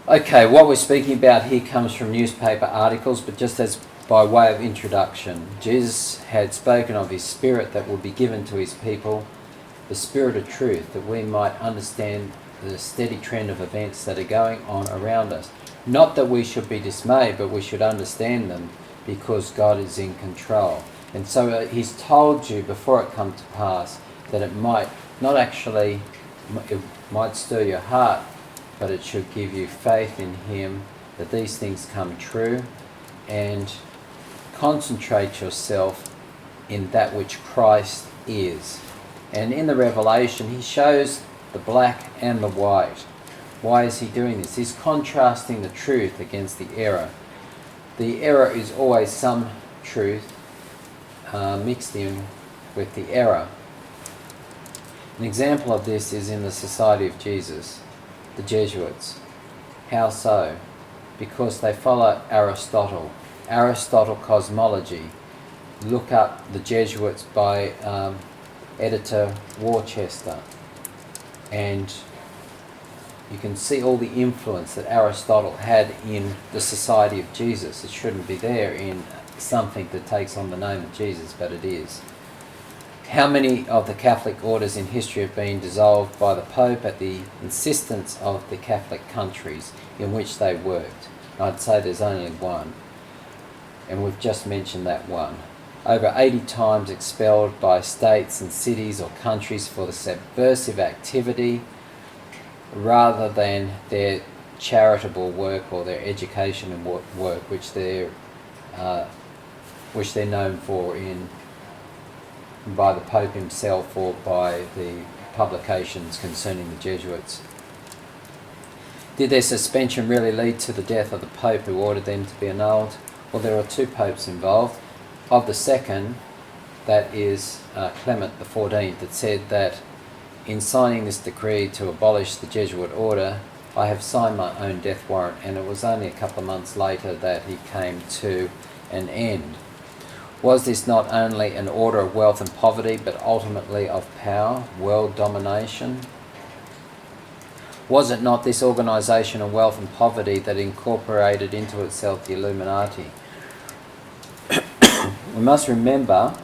Okay, what we're speaking about here comes from newspaper articles, but just as by way of introduction, Jesus had spoken of his Spirit that would be given to his people, the Spirit of truth, that we might understand the steady trend of events that are going on around us. Not that we should be dismayed, but we should understand them because God is in control. And so he's told you before it come to pass that it might not actually, it might stir your heart, but it should give you faith in him that these things come true, and concentrate yourself in that which Christ is. And in the Revelation, he shows the black and the white. Why is he doing this? He's contrasting the truth against the error. The error is always some truth mixed in with the error. An example of this is in the Society of Jesus, the Jesuits. How so? Because they follow Aristotle cosmology. Look up the Jesuits by editor Worcester, and you can see all the influence that Aristotle had in the Society of Jesus. It shouldn't be there in something that takes on the name of Jesus, but it is. How many of the Catholic orders in history have been dissolved by the Pope at the insistence of the Catholic countries in which they worked? I'd say there's only one, and we've just mentioned that one. Over 80 times expelled by states and cities or countries for the subversive activity rather than their charitable work or their education and work which they're known for by the Pope himself or by the publications concerning the Jesuits. Did their suspension really lead to the death of the Pope who ordered them to be annulled? Well, there are two popes involved. Of the second, that is Clement XIV, that said that in signing this decree to abolish the Jesuit order, I have signed my own death warrant, and it was only a couple of months later that he came to an end. Was this not only an order of wealth and poverty, but ultimately of power, world domination? Was it not this organisation of wealth and poverty that incorporated into itself the Illuminati? We must remember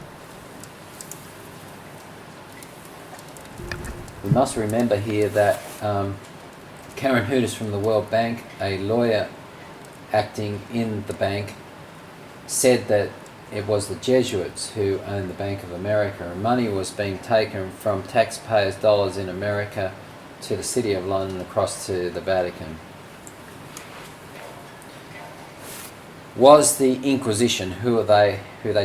here that Karen Hooters from the World Bank, a lawyer acting in the bank, said that it was the Jesuits who owned the Bank of America, and money was being taken from taxpayers' dollars in America to the City of London across to the Vatican. Was the Inquisition, who they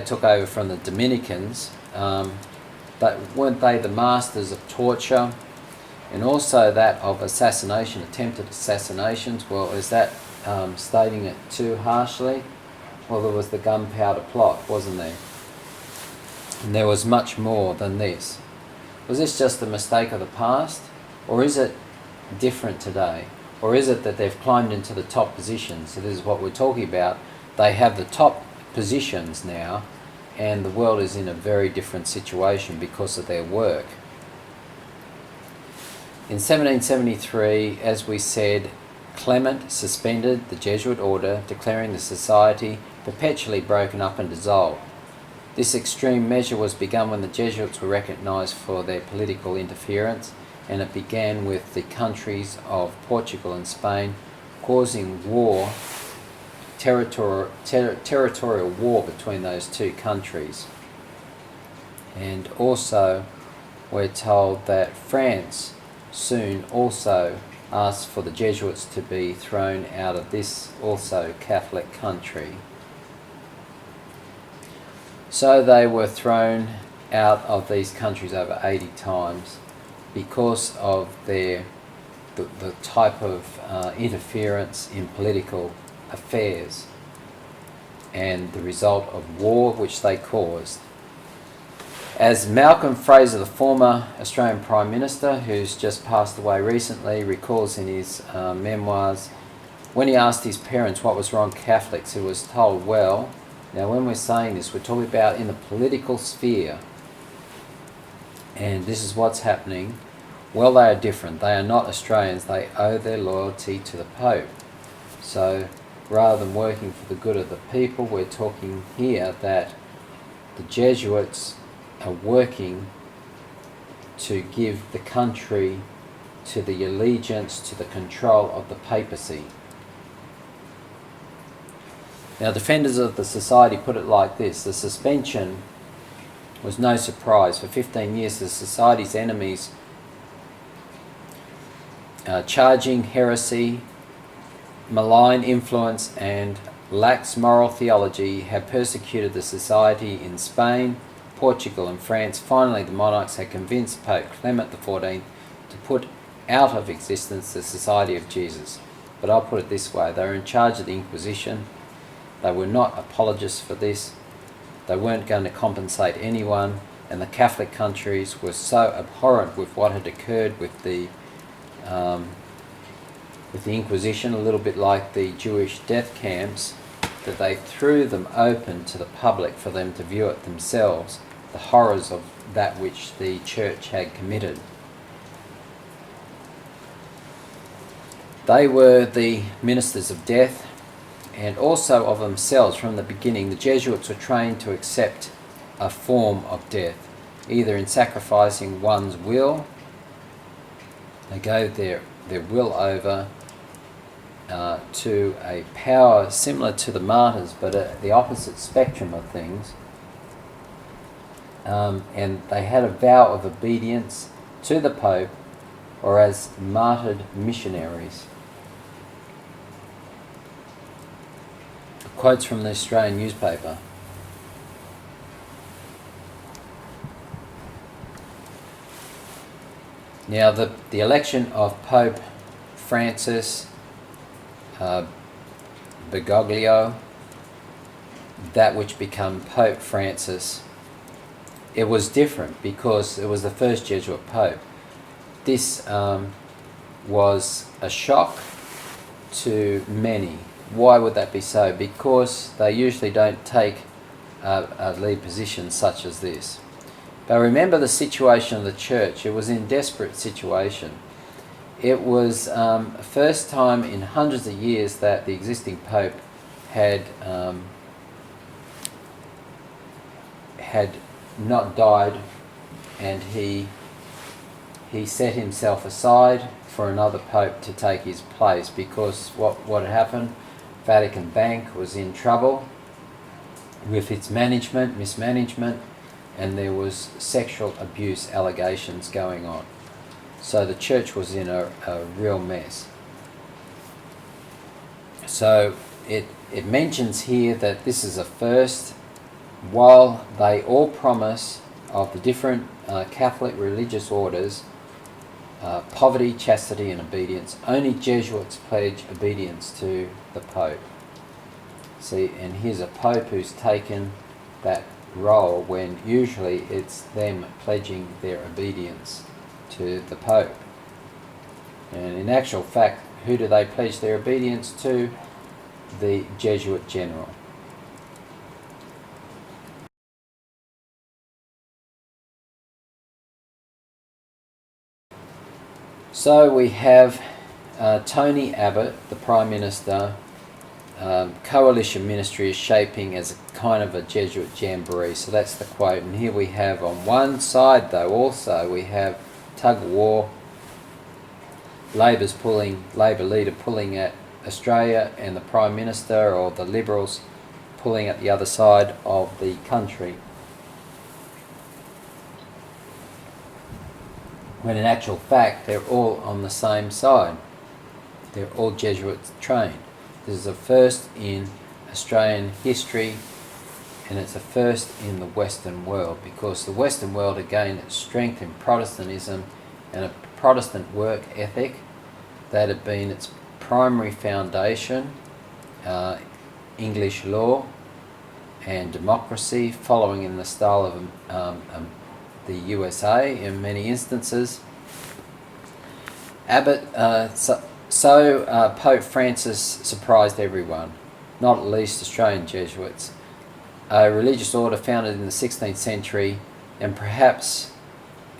took over from the Dominicans, weren't they the masters of torture and also that of assassination, attempted assassinations? Well, is that stating it too harshly? Well, there was the gunpowder plot, wasn't there? And there was much more than this. Was this just a mistake of the past? Or is it different today? Or is it that they've climbed into the top positions? So this is what we're talking about. They have the top positions now, and the world is in a very different situation because of their work. In 1773, as we said, Clement suspended the Jesuit order, declaring the society perpetually broken up and dissolved. This extreme measure was begun when the Jesuits were recognised for their political interference, and it began with the countries of Portugal and Spain causing war, territorial war between those two countries. And also we're told that France soon also asked for the Jesuits to be thrown out of this also Catholic country. So they were thrown out of these countries over 80 times because of the type of interference in political affairs and the result of war which they caused. As Malcolm Fraser, the former Australian Prime Minister, who's just passed away recently, recalls in his memoirs, when he asked his parents what was wrong with Catholics, he was told, well, now when we're saying this, we're talking about in the political sphere, and this is what's happening. Well, they are different. They are not Australians. They owe their loyalty to the Pope. So rather than working for the good of the people, we're talking here that the Jesuits are working to give the country to the allegiance, to the control of the papacy. Now, defenders of the society put it like this: the suspension was no surprise. For 15 years, the society's enemies, charging heresy, malign influence, and lax moral theology, have persecuted the society in Spain, Portugal, and France. Finally, the monarchs had convinced Pope Clement XIV to put out of existence the Society of Jesus. But I'll put it this way: they were in charge of the Inquisition. They were not apologists for this. They weren't going to compensate anyone, and the Catholic countries were so abhorrent with what had occurred with the Inquisition, a little bit like the Jewish death camps, that they threw them open to the public for them to view it themselves, the horrors of that which the Church had committed. They were the ministers of death, and also of themselves. From the beginning, the Jesuits were trained to accept a form of death, either in sacrificing one's will. They gave their will over to a power similar to the martyrs, but at the opposite spectrum of things. And they had a vow of obedience to the Pope, or as martyred missionaries. Quotes from the Australian newspaper. Now, the election of Pope Francis Bergoglio, that which became Pope Francis, it was different because it was the first Jesuit Pope. This was a shock to many. Why would that be so? Because they usually don't take a lead position such as this. But remember the situation of the church. It was in a desperate situation. It was first time in hundreds of years that the existing Pope had not died, and he set himself aside for another Pope to take his place, because what had happened, Vatican Bank was in trouble with its mismanagement, and there was sexual abuse allegations going on. So the church was in a real mess. So it mentions here that this is a first. While they all promise of the different Catholic religious orders poverty, chastity, and obedience, only Jesuits pledge obedience to the Pope. See, and here's a Pope who's taken that role when usually it's them pledging their obedience to the Pope. And in actual fact, who do they pledge their obedience to? The Jesuit general. So we have Tony Abbott, the Prime Minister. Coalition ministry is shaping as a kind of a Jesuit jamboree. So that's the quote. And here we have on one side, though, also we have tug of war. Labor leader pulling at Australia, and the Prime Minister, or the Liberals, pulling at the other side of the country. When in actual fact, they're all on the same side. They're all Jesuit trained. This is a first in Australian history, and it's a first in the Western world, because the Western world had gained its strength in Protestantism and a Protestant work ethic that had been its primary foundation, English law and democracy, following in the style of the USA in many instances. Pope Francis surprised everyone, not least Australian Jesuits, a religious order founded in the 16th century and perhaps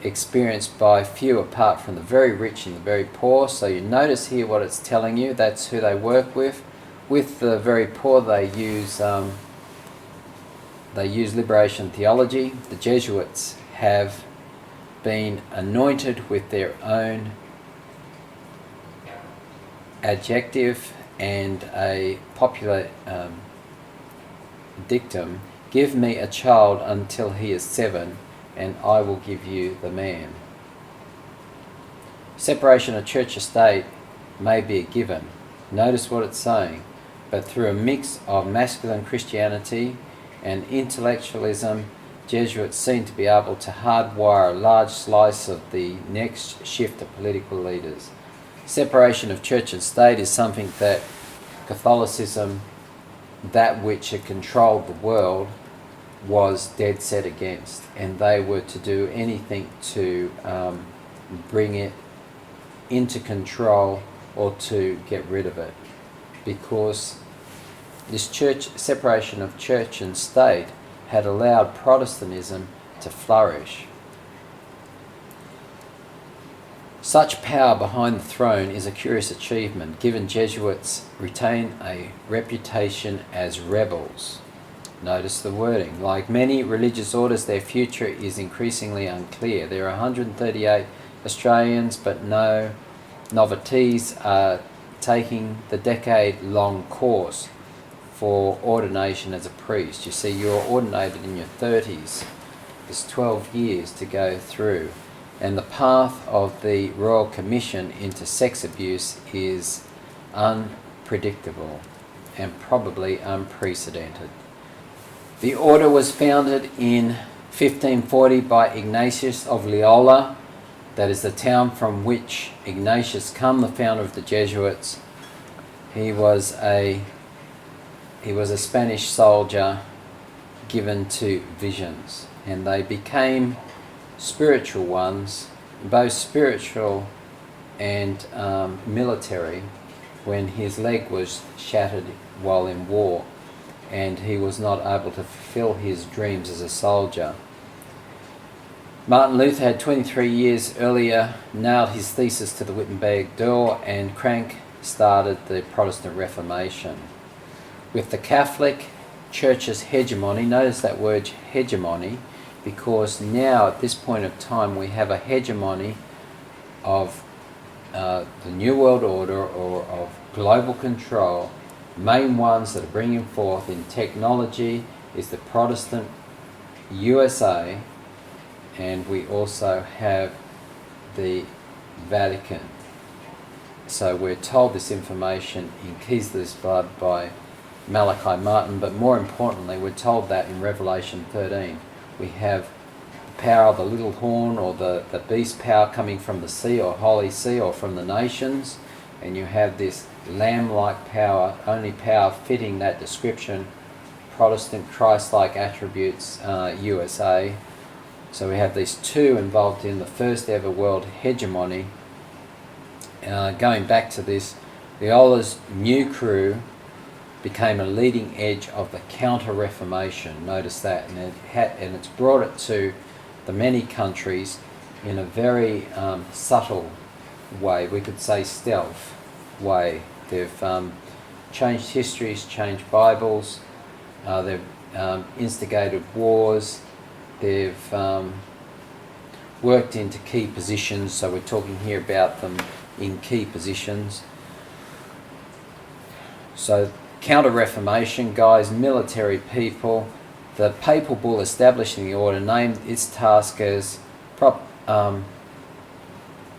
experienced by few apart from the very rich and the very poor. So you notice here what it's telling you, that's who they work with. with the very poor, they use liberation theology. The Jesuits have been anointed with their own adjective and a popular dictum: give me a child until he is 7, and I will give you the man. Separation of church estate may be a given. Notice what it's saying. But through a mix of masculine Christianity and intellectualism, Jesuits seem to be able to hardwire a large slice of the next shift of political leaders. Separation of church and state is something that Catholicism, that which had controlled the world, was dead set against, and they were to do anything to bring it into control or to get rid of it, because this separation of church and state had allowed Protestantism to flourish. Such power behind the throne is a curious achievement, given Jesuits retain a reputation as rebels. Notice the wording. Like many religious orders, their future is increasingly unclear. There are 138 Australians, but no novities are taking the decade-long course for ordination as a priest. You see, you're ordinated in your 30s. There's 12 years to go through. And the path of the Royal Commission into sex abuse is unpredictable and probably unprecedented. The order was founded in 1540 by Ignatius of Loyola. That is the town from which Ignatius come, the founder of the Jesuits. He was a Spanish soldier given to visions, and they became spiritual ones, both spiritual and military, when his leg was shattered while in war and he was not able to fulfill his dreams as a soldier. Martin Luther had 23 years earlier nailed his thesis to the Wittenberg door, and Crank started the Protestant Reformation. With the Catholic Church's hegemony, notice that word hegemony, because now at this point of time we have a hegemony of the New World Order, or of global control. Main ones that are bringing forth in technology is the Protestant USA, and we also have the Vatican. So we're told this information in Keesley's Blood by Malachi Martin, but more importantly we're told that in Revelation 13. We have the power of the little horn, or the beast power, coming from the sea, or Holy See, or from the nations, and you have this lamb-like power, only power fitting that description, Protestant Christ-like attributes, USA. So we have these two involved in the first ever world hegemony. Going back to this, Loyola's new crew became a leading edge of the Counter-Reformation. Notice that, and it's brought it to the many countries in a very subtle way. We could say stealth way. They've changed histories, changed Bibles. They've instigated wars. They've worked into key positions. So we're talking here about them in key positions. So Counter-Reformation, guys, military people. The papal bull establishing the order named its task as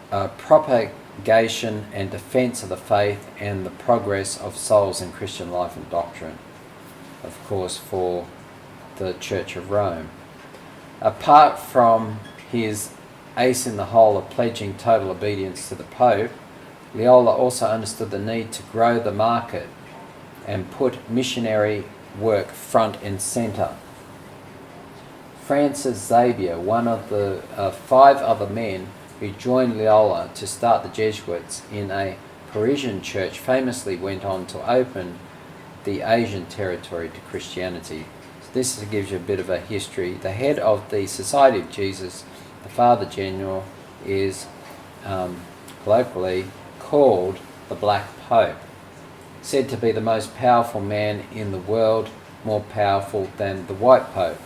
propagation and defence of the faith and the progress of souls in Christian life and doctrine, of course, for the Church of Rome. Apart from his ace in the hole of pledging total obedience to the Pope, Loyola also understood the need to grow the market and put missionary work front and centre. Francis Xavier, one of the 5 other men who joined Loyola to start the Jesuits in a Parisian church, famously went on to open the Asian territory to Christianity. So this gives you a bit of a history. The head of the Society of Jesus, the Father General, is colloquially called the Black Pope. said to be the most powerful man in the world, more powerful than the white Pope.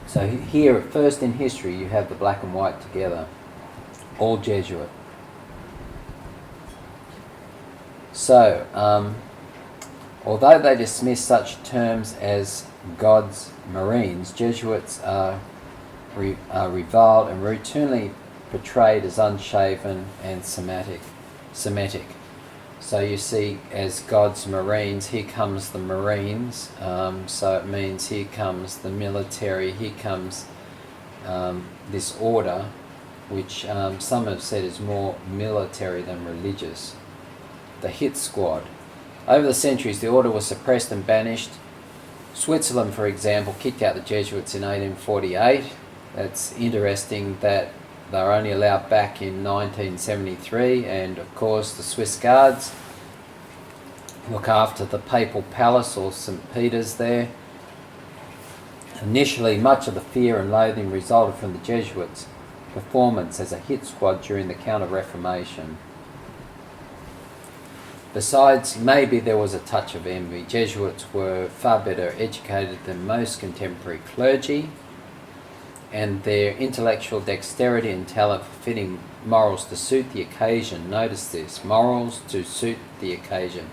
So here, first in history, you have the black and white together, all Jesuit. So, although they dismiss such terms as God's Marines, Jesuits are reviled and routinely portrayed as unshaven and Semitic. So you see, as God's Marines, here comes the Marines, so it means here comes the military, here comes this order, which some have said is more military than religious. The hit squad. Over the centuries, the order was suppressed and banished. Switzerland, for example, kicked out the Jesuits in 1848. That's interesting that they were only allowed back in 1973, and of course the Swiss Guards look after the Papal Palace or St. Peter's there. Initially, much of the fear and loathing resulted from the Jesuits' performance as a hit squad during the Counter-Reformation. Besides, maybe there was a touch of envy. Jesuits were far better educated than most contemporary clergy, and their intellectual dexterity and talent for fitting morals to suit the occasion. Notice this, morals to suit the occasion.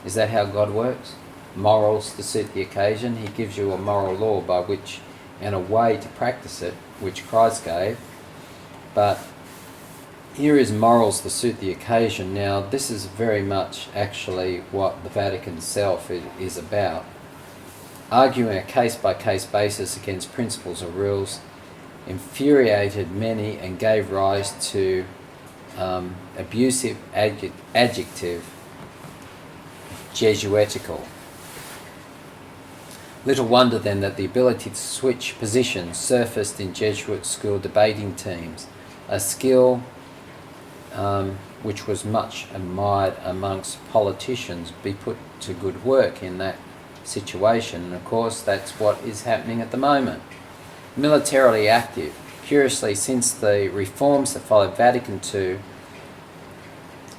Is that how God works? Morals to suit the occasion. He gives you a moral law by which, and a way to practice it, which Christ gave. But here is morals to suit the occasion. Now, this is very much actually what the Vatican itself is about. Arguing a case-by-case basis against principles or rules infuriated many and gave rise to abusive adjective, Jesuitical. Little wonder then that the ability to switch positions surfaced in Jesuit school debating teams, a skill which was much admired amongst politicians, be put to good work in that situation. And of course, that's what is happening at the moment. Militarily active. Curiously, since the reforms that followed Vatican II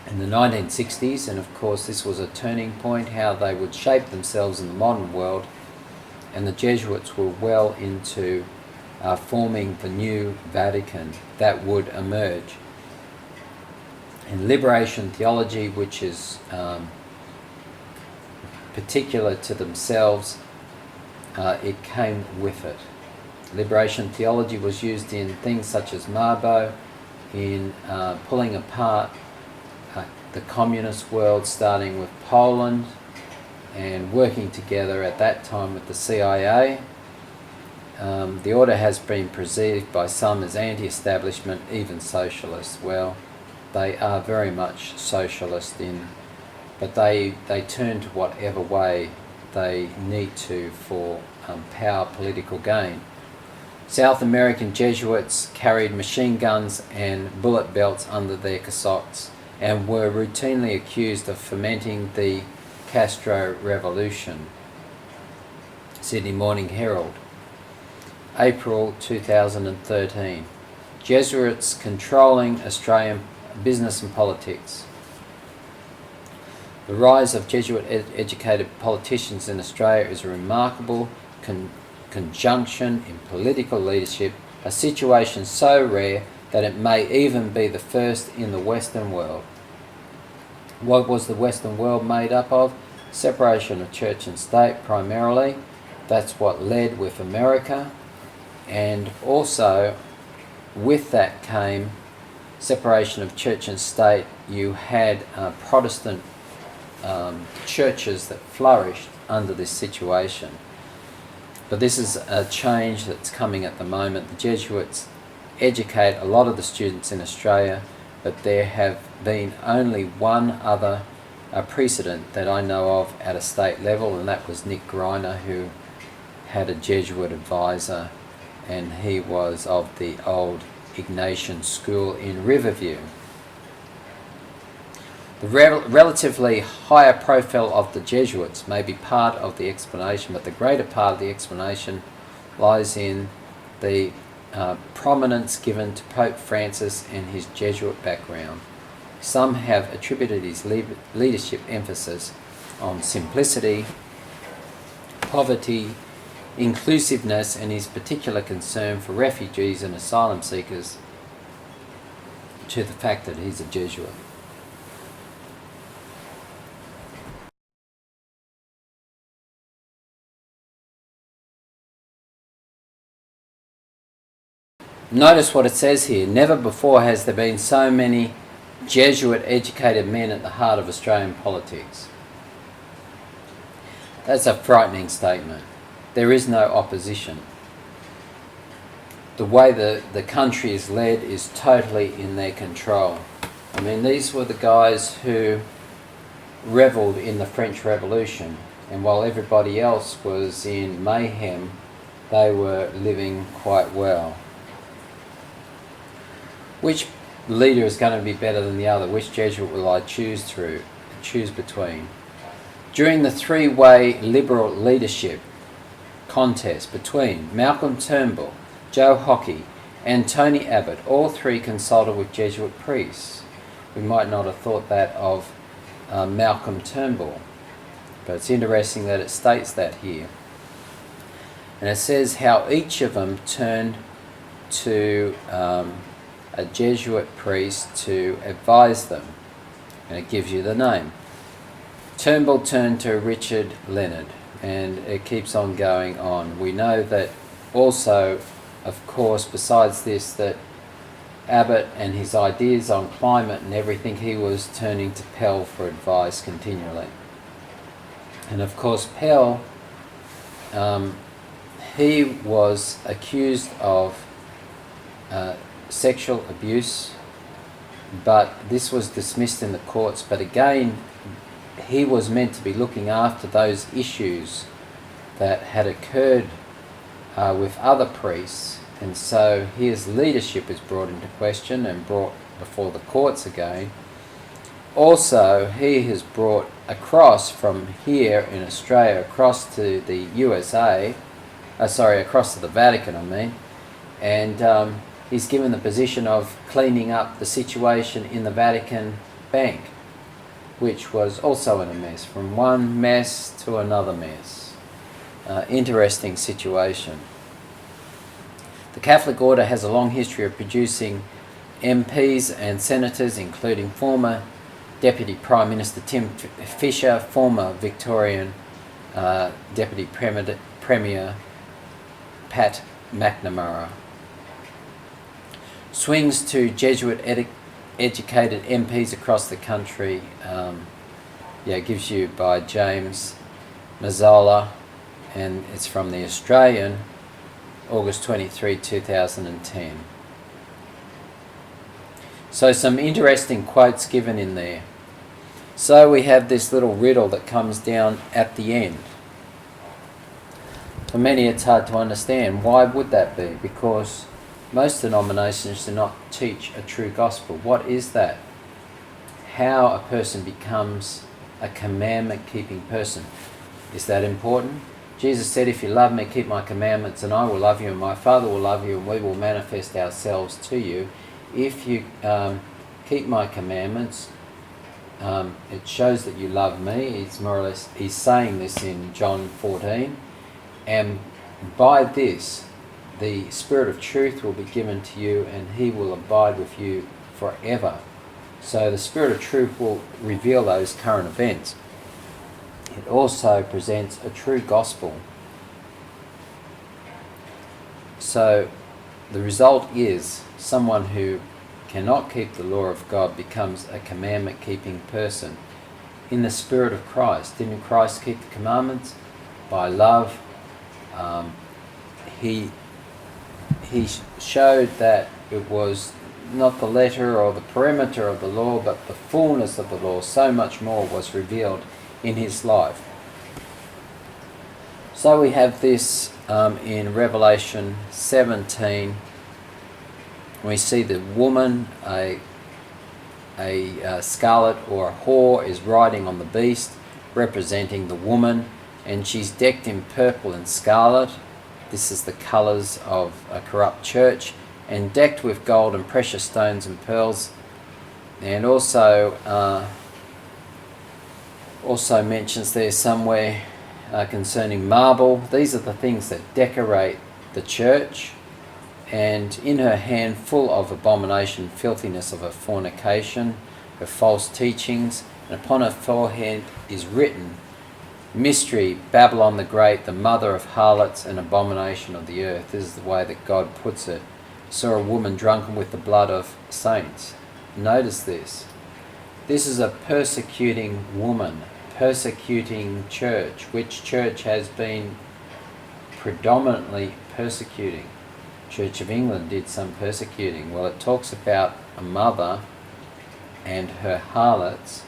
in the 1960s, and of course this was a turning point, how they would shape themselves in the modern world, and the Jesuits were well into forming the new Vatican that would emerge. And liberation theology, which is particular to themselves, it came with it. Liberation theology was used in things such as Mabo, in pulling apart the communist world, starting with Poland, and working together at that time with the CIA. The order has been perceived by some as anti-establishment, even socialist. Well, they are very much socialist but they turn to whatever way they need to for power, political gain. South American Jesuits carried machine guns and bullet belts under their cassottes and were routinely accused of fomenting the Castro Revolution. Sydney Morning Herald, April 2013. Jesuits controlling Australian business and politics. The rise of Jesuit-educated politicians in Australia is a remarkable conjunction in political leadership, a situation so rare that it may even be the first in the Western world. What was the Western world made up of? Separation of church and state primarily. That's what led with America. And also with that came separation of church and state. You had Protestant churches that flourished under this situation. But this is a change that's coming at the moment. The Jesuits educate a lot of the students in Australia, but there have been only one other precedent that I know of at a state level, and that was Nick Greiner, who had a Jesuit advisor, and he was of the old Ignatian school in Riverview. The relatively higher profile of the Jesuits may be part of the explanation, but the greater part of the explanation lies in the prominence given to Pope Francis and his Jesuit background. Some have attributed his leadership emphasis on simplicity, poverty, inclusiveness, and his particular concern for refugees and asylum seekers to the fact that he's a Jesuit. Notice what it says here. Never before has there been so many Jesuit-educated men at the heart of Australian politics. That's a frightening statement. There is no opposition. The way the country is led is totally in their control. I mean, these were the guys who revelled in the French Revolution, and while everybody else was in mayhem, they were living quite well. Which leader is going to be better than the other? Which Jesuit will I choose between? During the three-way Liberal leadership contest between Malcolm Turnbull, Joe Hockey and Tony Abbott, all three consulted with Jesuit priests. We might not have thought that of Malcolm Turnbull, but it's interesting that it states that here. And it says how each of them turned to a Jesuit priest to advise them, and it gives you the name. Turnbull turned to Richard Leonard, and it keeps on going on. We know that also, of course, besides this, that Abbott and his ideas on climate and everything, he was turning to Pell for advice continually. And of course, Pell, he was accused of sexual abuse, but this was dismissed in the courts. But again, he was meant to be looking after those issues that had occurred with other priests, and so his leadership is brought into question and brought before the courts again. Also, he has brought across from here in Australia across to the USA, across to the Vatican, and he's given the position of cleaning up the situation in the Vatican Bank, which was also in a mess, from one mess to another mess. Interesting situation. The Catholic Order has a long history of producing MPs and senators, including former Deputy Prime Minister Tim Fisher, former Victorian Deputy Premier Pat McNamara. Swings to Jesuit-educated MPs across the country, gives you by James Mazzola, and it's from the Australian, August 23, 2010. So some interesting quotes given in there. So we have this little riddle that comes down at the end. For many it's hard to understand. Why would that be? Because most denominations do not teach a true gospel. What is that? How a person becomes a commandment-keeping person. Is that important? Jesus said, if you love me, keep my commandments, and I will love you, and my Father will love you, and we will manifest ourselves to you. If you keep my commandments, it shows that you love me. It's more or less, he's saying this in John 14. And by this, the Spirit of truth will be given to you, and he will abide with you forever. So the Spirit of truth will reveal those current events. It also presents a true gospel. So the result is someone who cannot keep the law of God becomes a commandment-keeping person in the Spirit of Christ. Didn't Christ keep the commandments? By love. He showed that it was not the letter or the perimeter of the law, but the fullness of the law. So much more was revealed in his life. So we have this in Revelation 17. We see the woman, a scarlet or a whore, is riding on the beast, representing the woman, and she's decked in purple and scarlet. This is the colours of a corrupt church, and decked with gold and precious stones and pearls. And also mentions there somewhere concerning marble. These are the things that decorate the church. And in her hand full of abomination, filthiness of her fornication, her false teachings, and upon her forehead is written, Mystery, Babylon the Great, the mother of harlots and abomination of the earth. This is the way that God puts it. Saw a woman drunken with the blood of saints. Notice this. This is a persecuting woman, persecuting church. Which church has been predominantly persecuting? Church of England did some persecuting. Well, it talks about a mother and her harlots.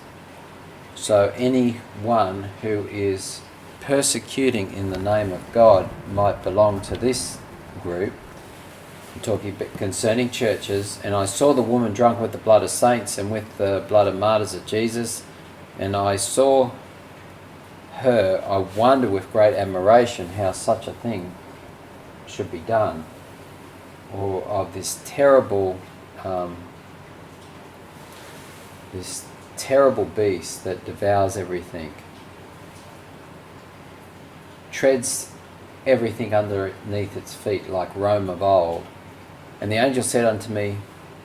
So anyone who is persecuting in the name of God might belong to this group. I'm talking concerning churches. And I saw the woman drunk with the blood of saints and with the blood of martyrs of Jesus. And I saw her, I wonder with great admiration how such a thing should be done. Or of this terrible beast that devours everything, treads everything underneath its feet like Rome of old. And the angel said unto me,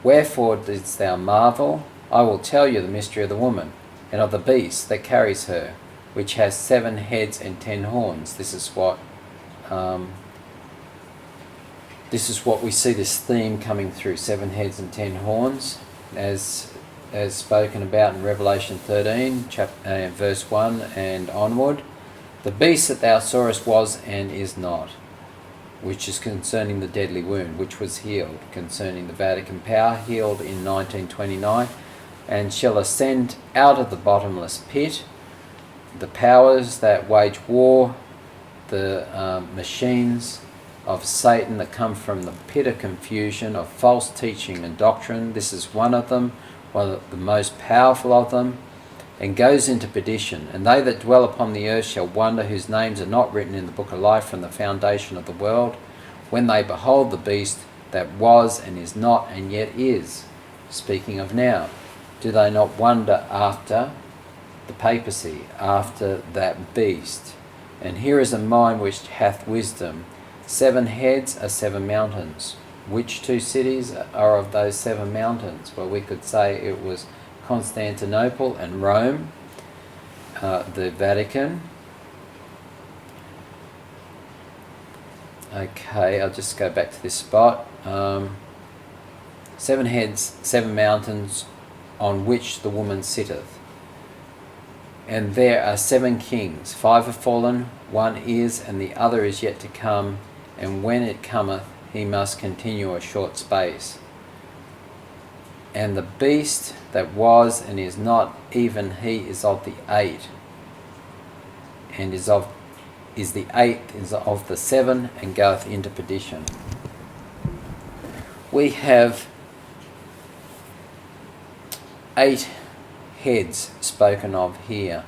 Wherefore didst thou marvel? I will tell you the mystery of the woman, and of the beast that carries her, which has 7 heads and 10 horns. This is what we see, this theme coming through, 7 heads and 10 horns, as spoken about in Revelation 13, verse 1 and onward. The beast that thou sawest was and is not, which is concerning the deadly wound, which was healed, concerning the Vatican power, healed in 1929, and shall ascend out of the bottomless pit. The powers that wage war, the machines of Satan that come from the pit of confusion, of false teaching and doctrine. This is one of them, one of the most powerful of them, and goes into perdition. And they that dwell upon the earth shall wonder, whose names are not written in the book of life from the foundation of the world, when they behold the beast that was and is not and yet is. Speaking of now, do they not wonder after the papacy, after that beast? And here is a mind which hath wisdom. 7 heads are 7 mountains. Which 2 cities are of those 7 mountains? Well, we could say it was Constantinople and Rome, the Vatican. Okay, I'll just go back to this spot. 7 heads, 7 mountains, on which the woman sitteth. And there are 7 kings. 5 are fallen, 1 is, and the other is yet to come. And when it cometh, he must continue a short space. And the beast that was and is not, even he is of the 8, and is the 8th is of the 7, and goeth into perdition. We have 8 heads spoken of here.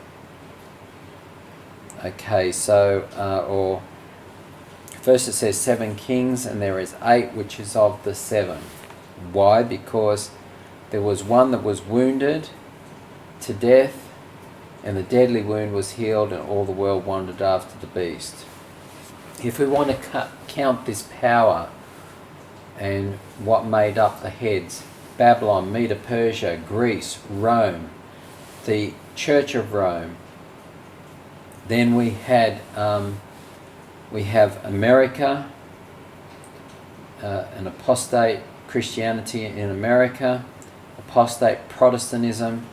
Okay, so first it says 7 kings, and there is 8, which is of the 7. Why? Because there was one that was wounded to death, and the deadly wound was healed, and all the world wandered after the beast. If we want to count this power and what made up the heads, Babylon, Medo Persia, Greece, Rome, the Church of Rome, then we have America, an apostate Christianity in America, apostate Protestantism,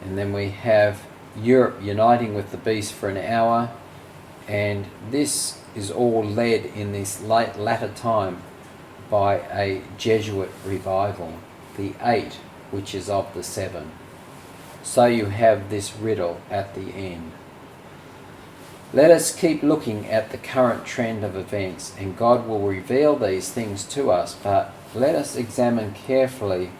and then we have Europe uniting with the beast for an hour, and this is all led in this latter time by a Jesuit revival, the 8, which is of the 7. So you have this riddle at the end. Let us keep looking at the current trend of events, and God will reveal these things to us, but let us examine carefully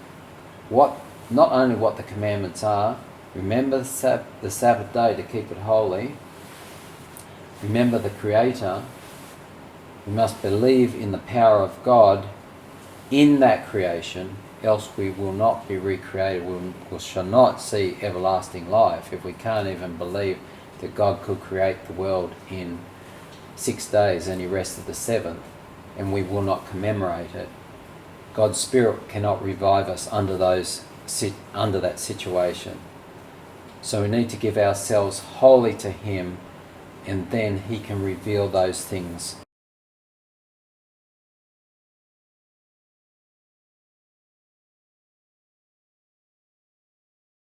not only what the commandments are. Remember the Sabbath day to keep it holy. Remember the Creator. We must believe in the power of God in that creation, else we will not be recreated, we shall not see everlasting life. If we can't even believe that God could create the world in 6 days and he rested the seventh, and we will not commemorate it, God's Spirit cannot revive us under that situation. So we need to give ourselves wholly to him, and then he can reveal those things